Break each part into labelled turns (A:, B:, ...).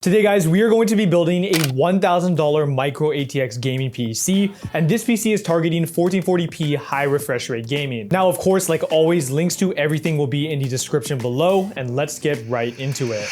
A: Today guys, we are going to be building a $1,000 micro ATX gaming PC, and this PC is targeting 1440p high refresh rate gaming. Now of course, like always, links to everything will be in the description below, and let's get right into it.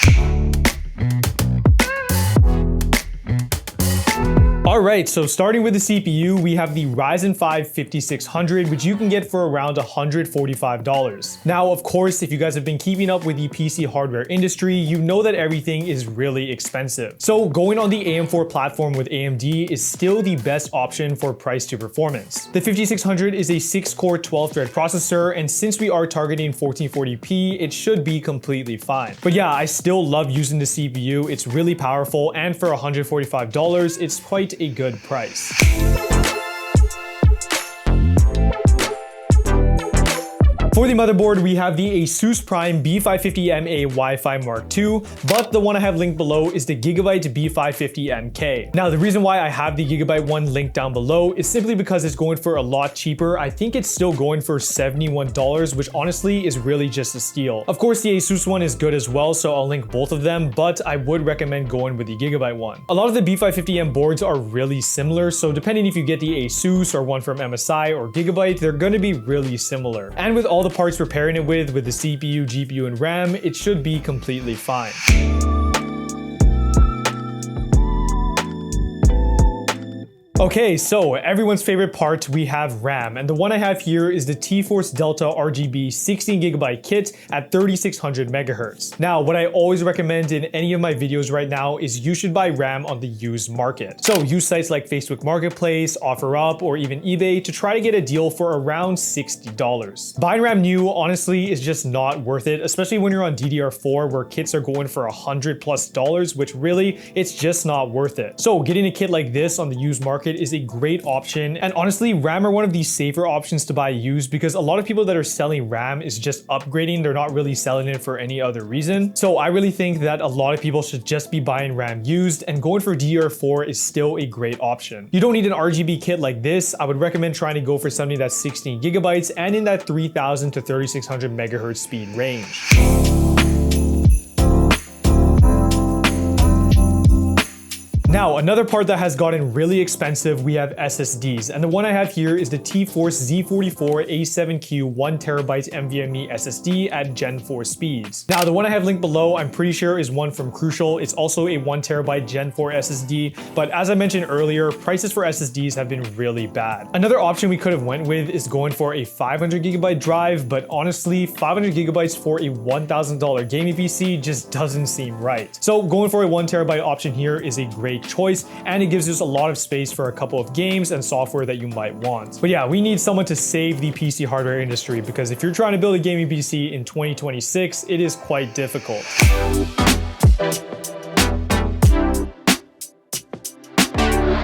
A: Alright, so starting with the CPU, we have the Ryzen 5 5600, which you can get for around $145. Now, of course, if you guys have been keeping up with the PC hardware industry, you know that everything is really expensive. So going on the AM4 platform with AMD is still the best option for price to performance. The 5600 is a 6-core 12-thread processor, and since we are targeting 1440p, it should be completely fine. But yeah, I still love using the CPU. It's really powerful, and for $145, it's quite a good price. For the motherboard, we have the Asus Prime B550MA Wi-Fi Mark II, but the one I have linked below is the Gigabyte B550MK. Now, the reason why I have the Gigabyte one linked down below is simply because it's going for a lot cheaper. I think it's still going for $71, which honestly is really just a steal. Of course, the Asus one is good as well, so I'll link both of them, but I would recommend going with the Gigabyte one. A lot of the B550M boards are really similar, so depending if you get the Asus or one from MSI or Gigabyte, they're going to be really similar. And with all the parts we're pairing it with the CPU, GPU, and RAM, it should be completely fine. Okay, so everyone's favorite part, we have RAM, and the one I have here is the T-Force Delta RGB 16GB kit at 3600 MHz. Now, what I always recommend in any of my videos right now is you should buy RAM on the used market. So use sites like Facebook Marketplace, OfferUp, or even eBay to try to get a deal for around $60. Buying RAM new, honestly, is just not worth it, especially when you're on DDR4 where kits are going for $100+, which really, it's just not worth it. So getting a kit like this on the used market is a great option, and honestly, RAM are one of the safer options to buy used because a lot of people that are selling RAM is just upgrading. They're not really selling it for any other reason. So I really think that a lot of people should just be buying RAM used, and going for DDR4 is still a great option. You don't need an RGB kit like this. I would recommend trying to go for something that's 16GB and in that 3000 to 3600 MHz speed range. Now, another part that has gotten really expensive, we have SSDs, and the one I have here is the T-Force Z44 A7Q 1TB NVMe SSD at Gen 4 speeds. Now, the one I have linked below, I'm pretty sure is one from Crucial. It's also a 1TB Gen 4 SSD, but as I mentioned earlier, prices for SSDs have been really bad. Another option we could have went with is going for a 500GB drive, but honestly, 500GB for a $1,000 gaming PC just doesn't seem right. So going for a 1TB option here is a great choice, and it gives us a lot of space for a couple of games and software that you might want. But yeah, we need someone to save the PC hardware industry, because if you're trying to build a gaming PC in 2026, it is quite difficult.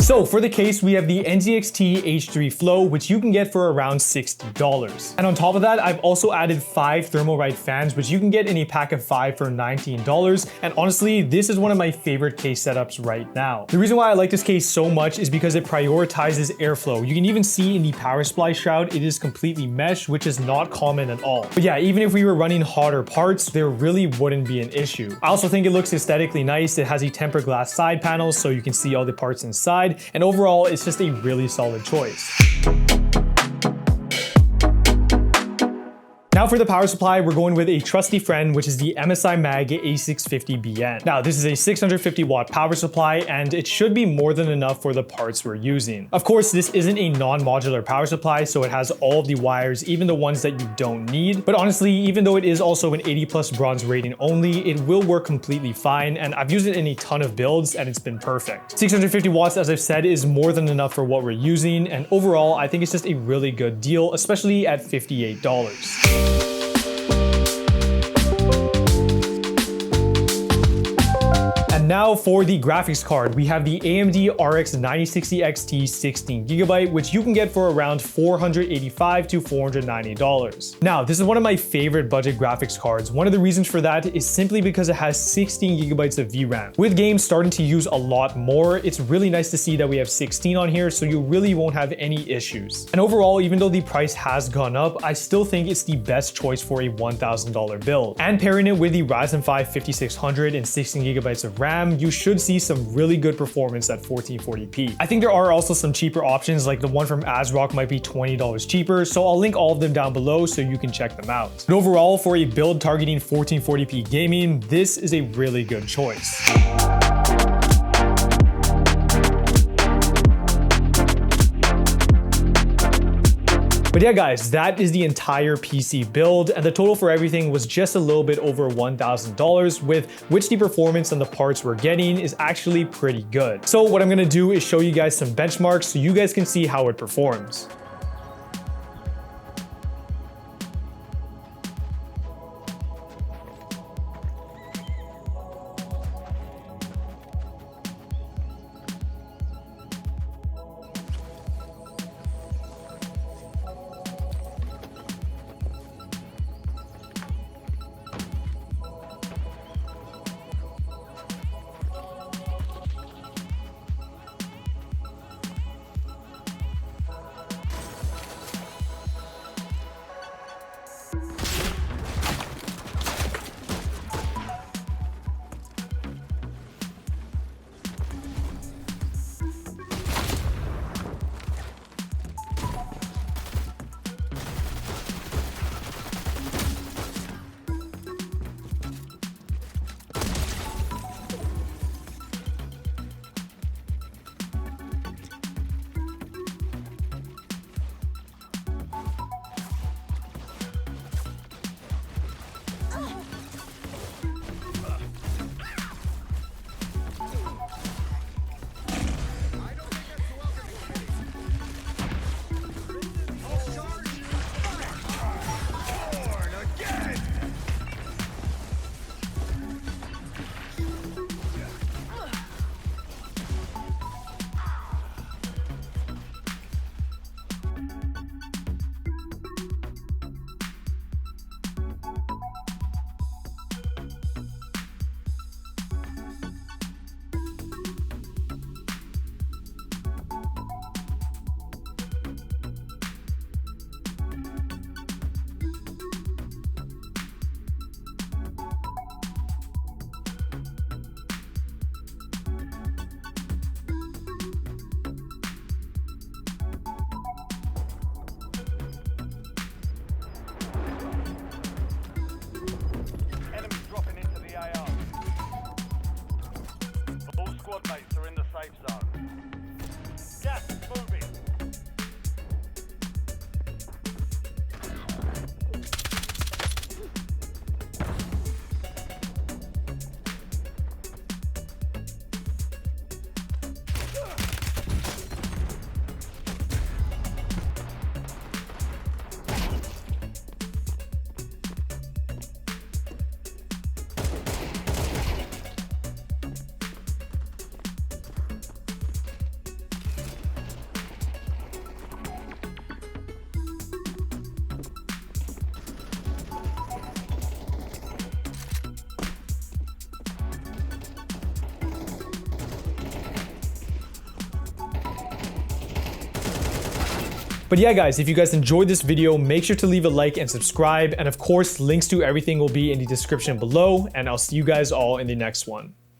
A: So for the case, we have the NZXT H3 Flow, which you can get for around $60. And on top of that, I've also added 5 Thermalright fans, which you can get in a pack of 5 for $19. And honestly, this is one of my favorite case setups right now. The reason why I like this case so much is because it prioritizes airflow. You can even see in the power supply shroud, it is completely mesh, which is not common at all. But yeah, even if we were running hotter parts, there really wouldn't be an issue. I also think it looks aesthetically nice. It has a tempered glass side panel, so you can see all the parts inside. And overall, it's just a really solid choice. Now for the power supply, we're going with a trusty friend, which is the MSI Mag A650BN. Now this is a 650 watt power supply, and it should be more than enough for the parts we're using. Of course, this isn't a non-modular power supply, so it has all of the wires, even the ones that you don't need. But honestly, even though it is also an 80+ bronze rating only, it will work completely fine, and I've used it in a ton of builds, and it's been perfect. 650 watts, as I've said, is more than enough for what we're using, and overall, I think it's just a really good deal, especially at $58. Now for the graphics card, we have the AMD RX 9060 XT 16GB, which you can get for around $485 to $490. Now, this is one of my favorite budget graphics cards. One of the reasons for that is simply because it has 16GB of VRAM. With games starting to use a lot more, it's really nice to see that we have 16 on here, so you really won't have any issues. And overall, even though the price has gone up, I still think it's the best choice for a $1,000 build. And pairing it with the Ryzen 5 5600 and 16GB of RAM, RAM, you should see some really good performance at 1440p. I think there are also some cheaper options, like the one from ASRock might be $20 cheaper, so I'll link all of them down below so you can check them out. But overall, for a build targeting 1440p gaming, this is a really good choice. But yeah guys, that is the entire PC build, and the total for everything was just a little bit over $1,000, with which the performance on the parts we're getting is actually pretty good. So what I'm gonna do is show you guys some benchmarks so you guys can see how it performs. But yeah guys, if you guys enjoyed this video, make sure to leave a like and subscribe, and of course links to everything will be in the description below, and I'll see you guys all in the next one.